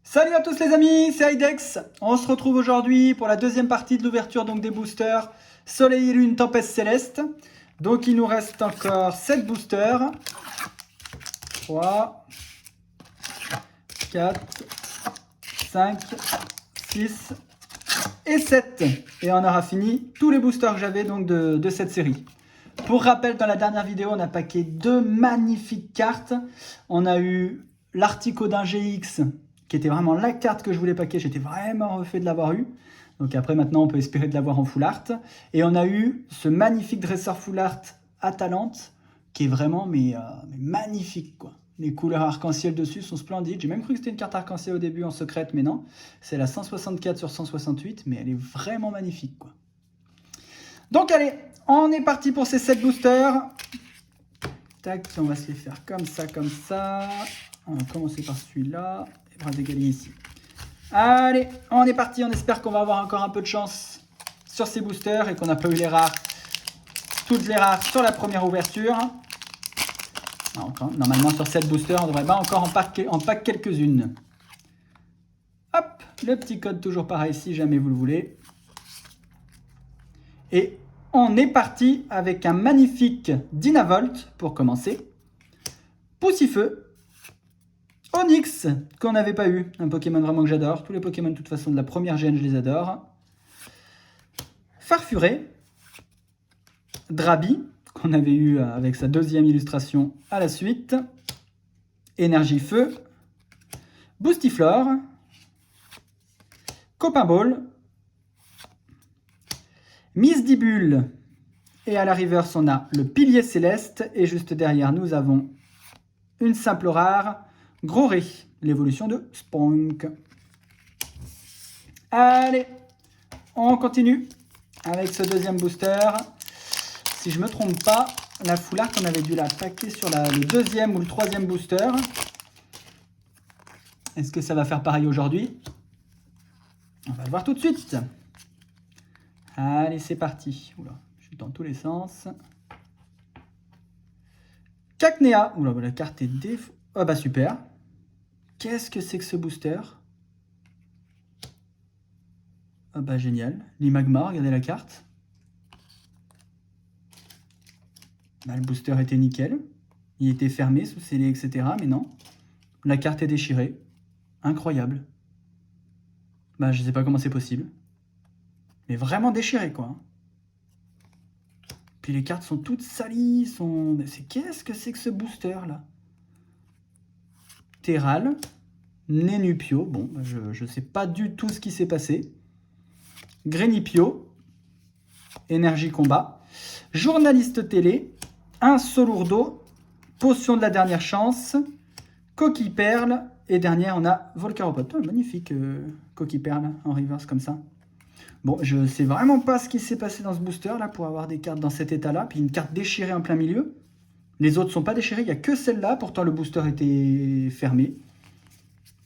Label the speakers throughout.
Speaker 1: Salut à tous les amis, c'est Ides. On se retrouve aujourd'hui pour la deuxième partie de l'ouverture donc des boosters Soleil et Lune Tempête Céleste. Donc il nous reste encore 7 boosters. 3, 4, 5, 6 et 7. Et on aura fini tous les boosters que j'avais donc de cette série. Pour rappel, dans la dernière vidéo, on a packé deux magnifiques cartes. On a eu l'Articodin GX, qui était vraiment la carte que je voulais packer. J'étais vraiment refait de l'avoir eu. Donc après, maintenant, on peut espérer de l'avoir en full art. Et on a eu ce magnifique dresseur full art Atalante, qui est vraiment mais magnifique, quoi. Les couleurs arc-en-ciel dessus sont splendides. J'ai même cru que c'était une carte arc-en-ciel au début en secrète, mais non. C'est la 164 sur 168, mais elle est vraiment magnifique, quoi. Donc allez, on est parti pour ces 7 boosters. Tac, on va se les faire comme ça, comme ça. On va commencer par celui-là. Les bras égaliers ici. Allez, on est parti. On espère qu'on va avoir encore un peu de chance sur ces boosters et qu'on n'a pas eu les rares, toutes les rares sur la première ouverture. Normalement, sur 7 boosters, on devrait pas encore en pack quelques-unes. Hop, le petit code toujours pareil si jamais vous le voulez. Et on est parti avec un magnifique Dynavolt pour commencer. Poussifeu. Onyx, qu'on n'avait pas eu. Un Pokémon vraiment que j'adore. Tous les Pokémon de toute façon de la première gène, je les adore. Farfuré. Drabi, qu'on avait eu avec sa deuxième illustration à la suite. Énergie Feu. Boostiflore. Copain Ball. Misdibule. Et à la reverse, on a le Pilier Céleste. Et juste derrière, nous avons une simple rare, Groré, l'évolution de Spunk. Allez, on continue avec ce deuxième booster. Si je ne me trompe pas, la full art, on avait dû la packer sur le deuxième ou le troisième booster. Est-ce que ça va faire pareil aujourd'hui? On va le voir tout de suite. Allez, c'est parti. Oula, je suis dans tous les sens. Cacnea. Oula, la carte est défaut. Ah bah super. Qu'est-ce que c'est que ce booster? Ah bah génial. L'Imagma, regardez la carte. Bah, le booster était nickel. Il était fermé, sous scellé, etc. Mais non. La carte est déchirée. Incroyable. Bah je sais pas comment c'est possible. Mais vraiment déchiré, quoi. Puis les cartes sont toutes salies. Qu'est-ce que c'est que ce booster, là? Terral. Nenupio. Bon, je sais pas du tout ce qui s'est passé. Grenipio. Énergie combat. Journaliste télé. Un Solourdo. Potion de la dernière chance. Coquille perle. Et dernière, on a Volcaropod. Oh, magnifique coquille perle en reverse comme ça. Bon, je sais vraiment pas ce qui s'est passé dans ce booster là pour avoir des cartes dans cet état-là. Puis une carte déchirée en plein milieu. Les autres sont pas déchirées, il n'y a que celle-là. Pourtant, le booster était fermé.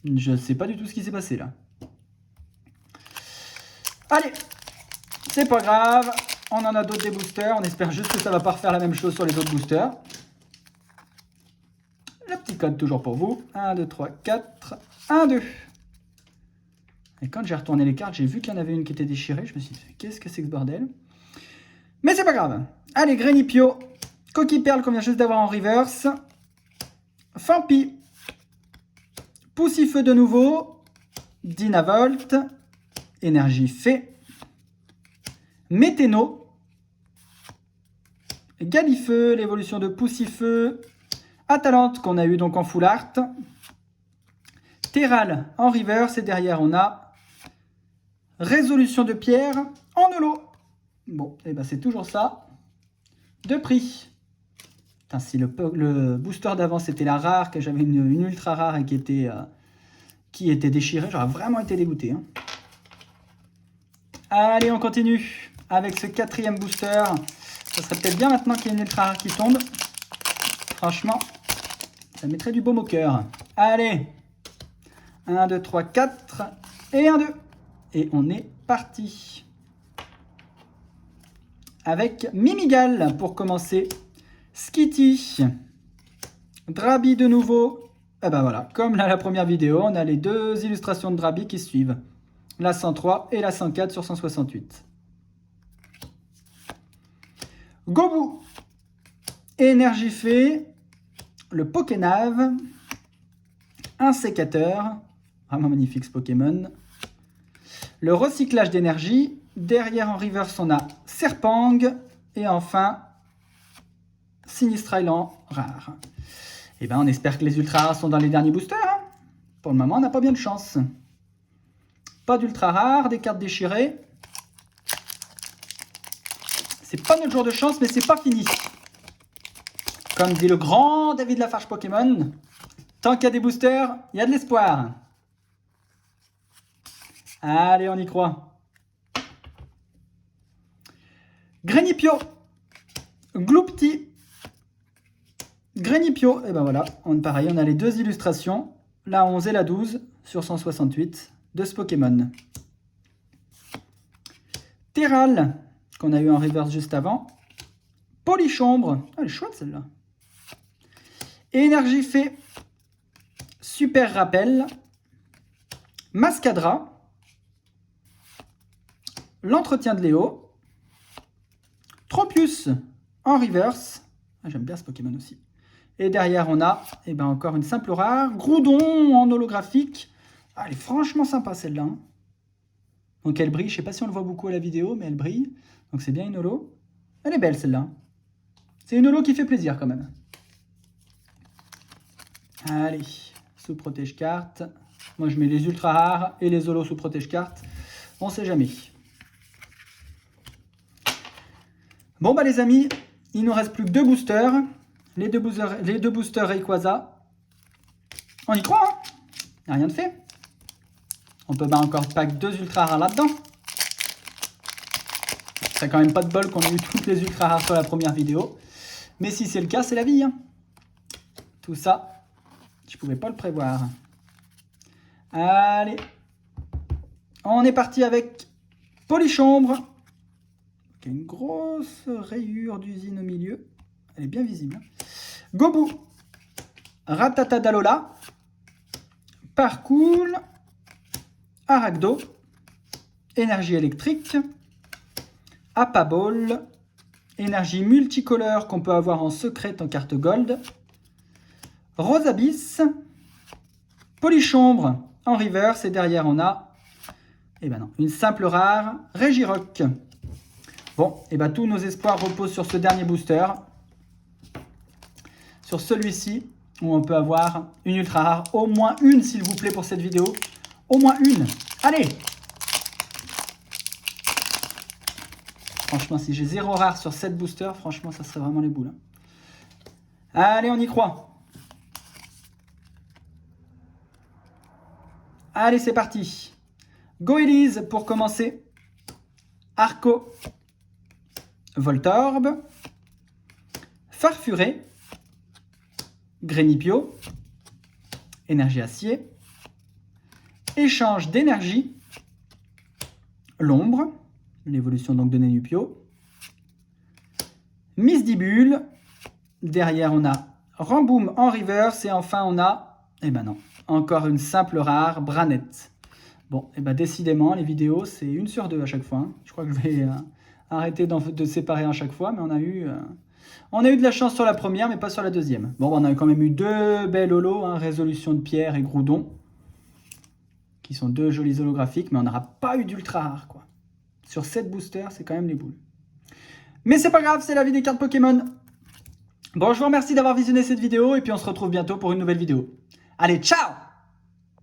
Speaker 1: Je sais pas du tout ce qui s'est passé là. Allez, c'est pas grave. On en a d'autres des boosters. On espère juste que ça va pas refaire la même chose sur les autres boosters. Le petit code toujours pour vous. 1, 2, 3, 4. 1, 2. Et quand j'ai retourné les cartes, j'ai vu qu'il y en avait une qui était déchirée. Je me suis dit, qu'est-ce que c'est que ce bordel? Mais c'est pas grave. Allez, Grenipio. Coquille perle qu'on vient juste d'avoir en reverse. Fampi. Poussifeu de nouveau. Dynavolt. Énergie Fée. Météno. Galifeu, l'évolution de Poussifeu. Atalante qu'on a eu donc en full art. Terral en reverse. Et derrière, on a Résolution de pierre en holo. Bon, et ben c'est toujours ça. De prix. Putain, si le booster d'avant c'était la rare, que j'avais une ultra rare et qui était déchirée, j'aurais vraiment été dégoûté. Hein. Allez, on continue avec ce quatrième booster. Ça serait peut-être bien maintenant qu'il y ait une ultra rare qui tombe. Franchement, ça mettrait du baume au cœur. Allez. 1, 2, 3, 4. Et 1, 2. Et on est parti. Avec Mimigal pour commencer. Skitty. Drabi de nouveau. Et ben voilà, comme la première vidéo, on a les deux illustrations de Drabi qui suivent. La 103 et la 104 sur 168. Gobu, Énergifée, le Pokénave, un sécateur, vraiment magnifique ce Pokémon. Le recyclage d'énergie, derrière en reverse on a Serpang, et enfin Sinistryland rare. Et ben on espère que les ultra rares sont dans les derniers boosters. Hein. Pour le moment on n'a pas bien de chance. Pas d'ultra rares, des cartes déchirées. C'est pas notre jour de chance, mais c'est pas fini. Comme dit le grand David Lafarge Pokémon, tant qu'il y a des boosters, il y a de l'espoir. Allez, on y croit. Grenipio, Gloupti, Grenipio, et ben voilà, pareil, on a les deux illustrations, la 11 et la 12 sur 168 de ce Pokémon. Terral, qu'on a eu en reverse juste avant. Polychombre, elle est chouette celle-là. Énergifée, Super Rappel, Mascadra, l'entretien de Léo, Tropius en reverse, j'aime bien ce Pokémon aussi. Et derrière on a encore une simple rare, Groudon en holographique, elle est franchement sympa celle-là. Hein. Donc elle brille, je ne sais pas si on le voit beaucoup à la vidéo, mais elle brille, donc c'est bien une holo. Elle est belle celle-là. C'est une holo qui fait plaisir quand même. Allez, sous protège carte. Moi je mets les ultra rares et les holos sous protège carte. On sait jamais. Bon bah les amis, il nous reste plus que deux boosters. Les deux boosters Rayquaza. On y croit, hein. Il n'y a rien de fait. On peut encore pack deux ultra rares là-dedans. C'est quand même pas de bol qu'on ait eu toutes les ultra rares sur la première vidéo. Mais si c'est le cas, c'est la vie. Hein. Tout ça, je pouvais pas le prévoir. Allez. On est parti avec Polychombre. Qui a une grosse rayure d'usine au milieu. Elle est bien visible. Gobu. Ratatadalola. Parcours. Aragdo. Énergie électrique. Apaball. Énergie multicolore qu'on peut avoir en secret en carte gold. Rosabis. Polychombre en reverse. Et derrière on a une simple rare. Regirock. Bon, tous nos espoirs reposent sur ce dernier booster. Sur celui-ci, où on peut avoir une ultra rare. Au moins une, s'il vous plaît, pour cette vidéo. Au moins une. Allez! Franchement, si j'ai 0 rare sur 7 boosters, franchement, ça serait vraiment les boules. Allez, on y croit. Allez, c'est parti. Goélise pour commencer. Arco. Voltorb. Farfuré. Grenipio. Énergie acier. Échange d'énergie. L'ombre. L'évolution donc de Nenupio. Misdibule. Derrière on a Ramboom en reverse. Et enfin on a, encore une simple rare, Branette. Bon, décidément les vidéos c'est 1 sur 2 à chaque fois. Hein. Je crois que je vais arrêter de séparer à chaque fois. Mais on a eu de la chance sur la première mais pas sur la deuxième. Bon, on a quand même eu 2 belles holos. Hein, Résolution de Pierre et Groudon. Qui sont 2 jolis holographiques. Mais on n'aura pas eu d'ultra rare quoi. Sur 7 boosters, c'est quand même les boules. Mais c'est pas grave, c'est la vie des cartes Pokémon. Bon, je vous remercie d'avoir visionné cette vidéo et puis on se retrouve bientôt pour une nouvelle vidéo. Allez, ciao!